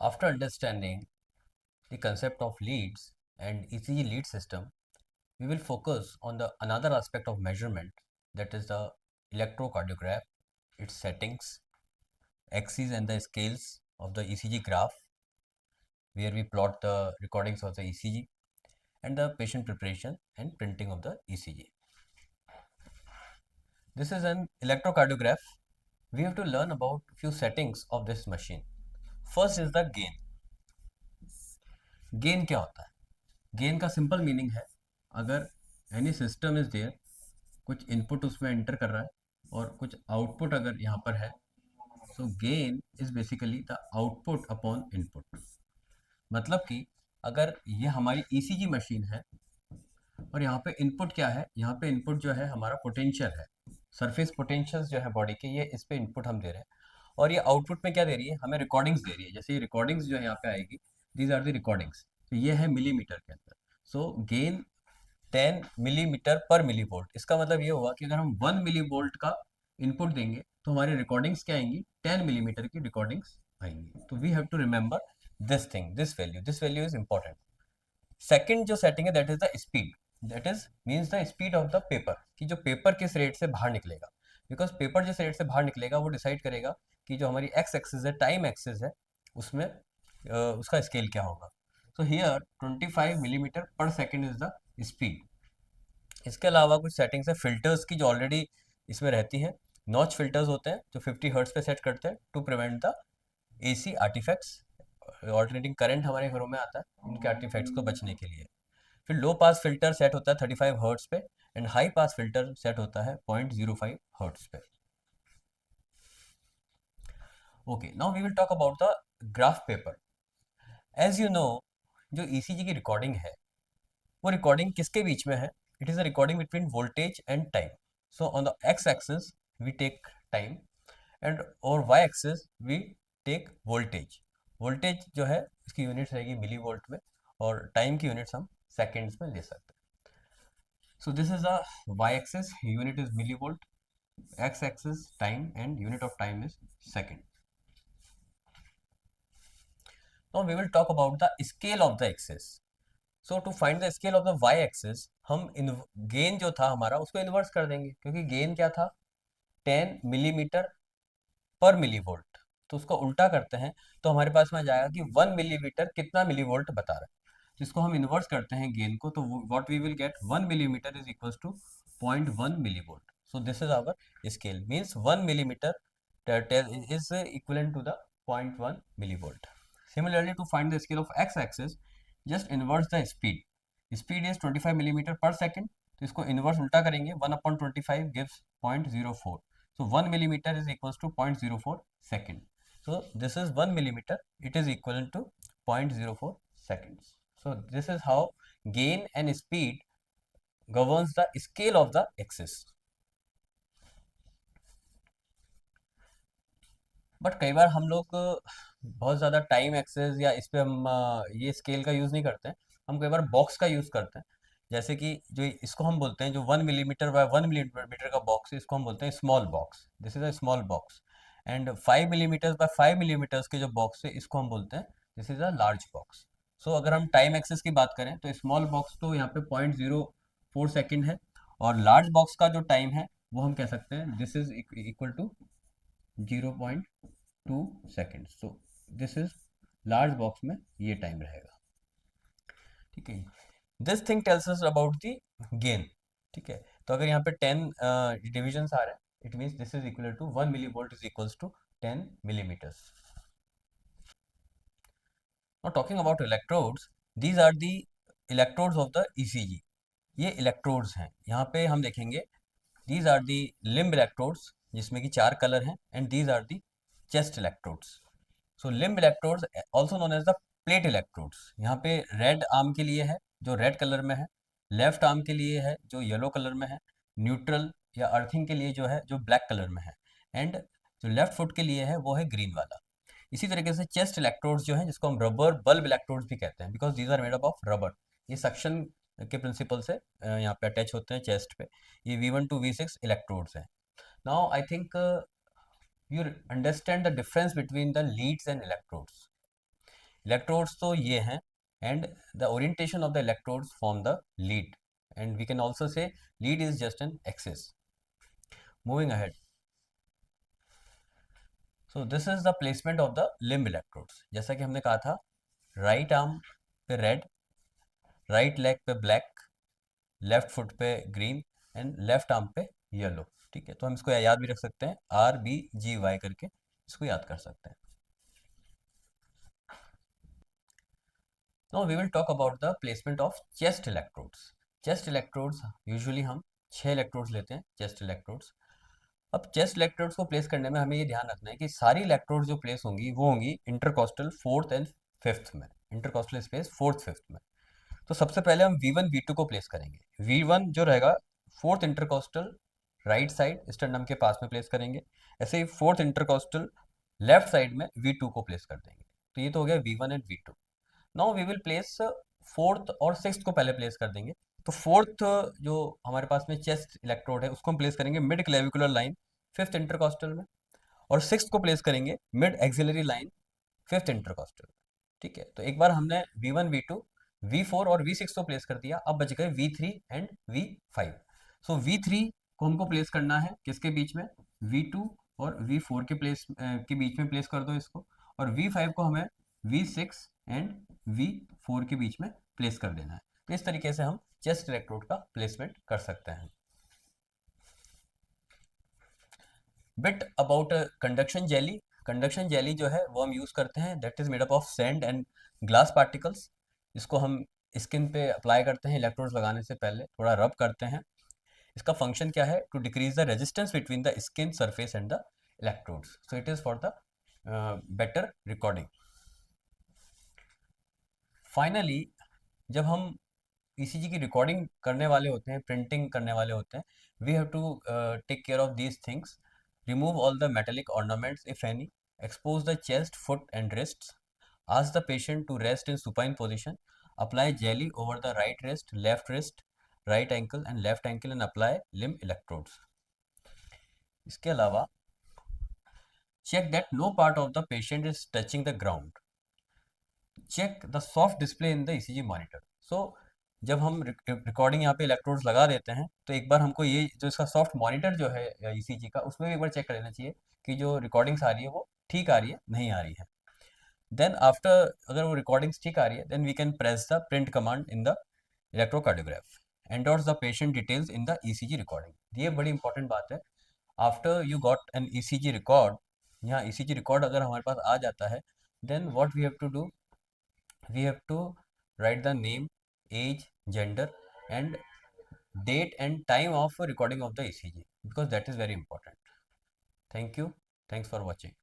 After understanding the concept of leads and ECG lead system, we will focus on the another aspect of measurement, that is the electrocardiograph, its settings, axes and the scales of the ECG graph, where we plot the recordings of the ECG, and the patient preparation and printing of the ECG. This is an electrocardiograph. We have to learn about few settings of this machine. First is the gain. Gain क्या होता है? Gain का simple meaning है, अगर any system is there, कुछ input उसमें enter कर रहा है और कुछ आउटपुट अगर यहाँ पर है, so gain is basically the output upon input. मतलब कि अगर ये हमारी ईसीजी मशीन है और यहाँ पे इनपुट क्या है, यहाँ पे इनपुट जो है हमारा पोटेंशियल है, सरफेस पोटेंशियल जो है बॉडी के, ये इस पे इनपुट हम दे रहे हैं। और ये आउटपुट में क्या दे रही है, हमें रिकॉर्डिंग्स दे रही है। जैसे ये रिकॉर्डिंग्स जो है यहाँ पे आएगी, दीज आर द रिकॉर्डिंग्स, तो ये है मिलीमीटर के अंदर। सो गेन 10 मिलीमीटर पर मिली वोल्ट। इसका मतलब ये हुआ कि अगर हम 1 मिली वोल्ट का इनपुट देंगे तो हमारी रिकॉर्डिंग्स क्या आएंगी, 10 मिलीमीटर की रिकॉर्डिंग्स आएंगी। तो we have to remember this thing, this value is important. Second जो सेटिंग है, that is the speed. That is means the speed of the paper, कि जो पेपर किस रेट से बाहर निकलेगा। बिकॉज पेपर जिस रेट से बाहर निकलेगा वो डिसाइड करेगा कि जो हमारी एक्स एक्सिस है, टाइम एक्सिस है, उसमें उसका स्केल क्या होगा। सो हियर 25 मिलीमीटर पर सेकेंड इज द स्पीड। इसके अलावा कुछ सेटिंग्स है फिल्टर्स की, जो ऑलरेडी इसमें रहती हैं। नॉच फिल्टर्स होते हैं जो 50 हर्ट्ज पे सेट करते हैं to prevent the AC artifacts. Alternating current हमारे घरों में आता है उनके आर्टिफैक्ट्स को बचने के लिए। फिर लो पास फिल्टर सेट होता है 35 हर्ट्ज पे, and high pass filter set होता है 0.05 हर्ट्ज पे। Okay, now we will talk about the graph paper. As you know, जो ईसीजी की रिकॉर्डिंग है, वो रिकॉर्डिंग किसके बीच में है? It is a recording between voltage and time. So on the x axis we take time, and और y axis we take voltage. Voltage जो है इसकी यूनिट्स रहेगी मिली वोल्ट में, और टाइम की यूनिट्स हम सेकेंड्स में ले सकते हैं। So this is a y-axis, unit is millivolt, x-axis time, and unit of time is second. Now we will talk about the scale of the axis. So to find the scale of the y-axis, हम gain जो था हमारा उसको inverse कर देंगे, क्योंकि gain क्या था, 10 मिलीमीटर पर मिलीवोल्ट। तो उसको उल्टा करते हैं तो हमारे पास में आ जाएगा कि 1 मिलीमीटर कितना मिलीवोल्ट बता रहा है। जिसको हम इन्वर्स करते हैं गेन को, तो what we will get, 1 millimetre is equals to 0.1 millivolt. So this is our scale, means 1 millimetre is equivalent to the 0.1 millivolt. Similarly, to find the scale of x-axis, just inverse the speed. Speed is 25 millimeter per second. तो इसको inverse उल्टा करेंगे, 1/25 gives 0.04. So 1 millimeter is equals to 0.04 second. So this is 1 millimeter. It is equivalent to 0.04 seconds. So this is how gain and speed governs the scale of the axis. But कई बार हम लोग बहुत ज़्यादा time access या इस पे हम ये स्केल का यूज़ नहीं करते हैं। हम कई बार बॉक्स का यूज़ करते हैं। जैसे कि जो इसको हम बोलते हैं, जो 1 मिलीमीटर बाय 1 मिलीमीटर का बॉक्स है, इसको हम बोलते हैं small box. This is a small box. And 5 millimetre by 5 millimetres के जो बॉक्स है, इसको हम बोलते हैं this is a large box. So अगर हम टाइम एक्सेस की बात करें तो स्मॉल बॉक्स तो यहाँ पे 0.04 सेकेंड है, और लार्ज बॉक्स का जो टाइम है वो हम कह सकते हैं this is equal to 0.2 second. So this is large box में ये टाइम रहेगा। ठीक है, this thing tells us about the gain. ठीक है, तो अगर यहाँ पे 10 डिविजन आ रहे हैं, it means this is equal to 1 milli volt is equals to 10 millimetres. Now talking about electrodes, these are the electrodes of the ECG. ये इलेक्ट्रोड्स हैं, यहाँ पे हम देखेंगे these are the limb electrodes, जिसमें कि 4 कलर हैं, and these are the chest electrodes. So limb electrodes also known as the plate electrodes. यहाँ पे रेड आर्म के लिए है जो रेड कलर में है, लेफ्ट आर्म के लिए है जो येलो कलर में है, न्यूट्रल या अर्थिंग के लिए जो है जो ब्लैक कलर में है, एंड जो लेफ्ट फुट के लिए है वो है ग्रीन वाला। इसी तरीके से चेस्ट इलेक्ट्रोड्स जो हैं, जिसको हम रबर बल्ब इलेक्ट्रोड्स भी कहते हैं, because these are made up of rubber. ये सक्शन के प्रिंसिपल से यहाँ पे अटैच होते हैं चेस्ट पे। ये V1 to V6 इलेक्ट्रोड्स हैं। Now I think you understand the difference between the leads and electrodes. Electrodes तो ये हैं, and the orientation of the electrodes form the lead, and we can also say lead is just an axis. Moving ahead, so this is the placement of the limb electrodes. जैसा कि हमने कहा था, right arm पे red, right leg पे black, left foot पे green, and left arm पे yellow. ठीक है, तो हम इसको याद भी रख सकते हैं, RBGY करके इसको याद कर सकते हैं. Now we will talk about the placement of chest electrodes. Chest electrodes usually हम 6 इलेक्ट्रोड्स लेते हैं, चेस्ट इलेक्ट्रोड्स. अब चेस्ट इलेक्ट्रोड्स को प्लेस करने में हमें ये ध्यान रखना है कि सारी इलेक्ट्रोड्स जो प्लेस होंगी वो होंगी इंटरकॉस्टल फोर्थ एंड फिफ्थ में, इंटरकॉस्टल स्पेस फोर्थ फिफ्थ में. तो सबसे पहले हम V1 V2 को प्लेस करेंगे. V1 जो रहेगा fourth intercostal right side sternum के पास में प्लेस करेंगे. ऐसे ही फोर्थ इंटरकॉस्टल लेफ्ट साइड में V2 को प्लेस कर देंगे. तो ये तो हो गया V1 and V2. Now we will place fourth और सिक्स्थ को पहले प्लेस कर देंगे. तो फोर्थ जो हमारे पास में चेस्ट इलेक्ट्रोड है उसको हम प्लेस करेंगे mid clavicular line fifth intercostal में, और सिक्स्थ को प्लेस करेंगे mid axillary line fifth intercostal. ठीक है, तो एक बार हमने V1 V2 V4 और V6 को प्लेस कर दिया. अब बच गए V3 and V5. So V3 को हमको प्लेस करना है किसके बीच में, V2 और V4 के के बीच में प्लेस कर दो इसको. और V5 को हमें V6 एंड V4 के बीच में प्लेस कर देना है. तो इस तरीके से हम चेस्ट इलेक्ट्रोड का प्लेसमेंट कर सकते हैं. Bit about conduction jelly. Conduction jelly जो है वो हम यूज़ करते हैं, that is made up of sand and glass particles. इसको हम स्किन पे अप्लाई करते हैं, इलेक्ट्रोड्स लगाने से पहले थोड़ा रब करते हैं. इसका फंक्शन क्या है, to decrease the resistance between the skin surface and the electrodes. So it is for the better recording. Finally जब हम ईसीजी की रिकॉर्डिंग करने वाले होते हैं, प्रिंटिंग करने वाले होते हैं, we have to take care of these things. Remove all the metallic ornaments if any, expose the chest, foot and wrists, ask the patient to rest in supine position, apply jelly over the right wrist, right ankle and left ankle and apply limb electrodes. इसके अलावा check that no part of the patient is touching the ground. Check the soft display in the ECG monitor. So जब हम recording यहाँ पे electrodes लगा देते हैं तो एक बार हमको ये जो इसका सॉफ्ट मॉनिटर जो है ईसीजी का, उसमें भी एक बार चेक कर लेना चाहिए कि जो रिकॉर्डिंग्स आ रही है वो ठीक आ रही है, नहीं आ रही है. देन आफ्टर अगर वो रिकॉर्डिंग्स ठीक आ रही है, then we can press the print command in the electrocardiograph, endorse the patient details in the ECG recording. ये बड़ी इंपॉर्टेंट बात है. After you got an ECG record, यहाँ ईसीजी रिकॉर्ड अगर हमारे पास आ जाता है, then what we have to do, we have to write the name, age, gender and date and time of recording of the ECG, because that is very important. Thank you. Thanks for watching.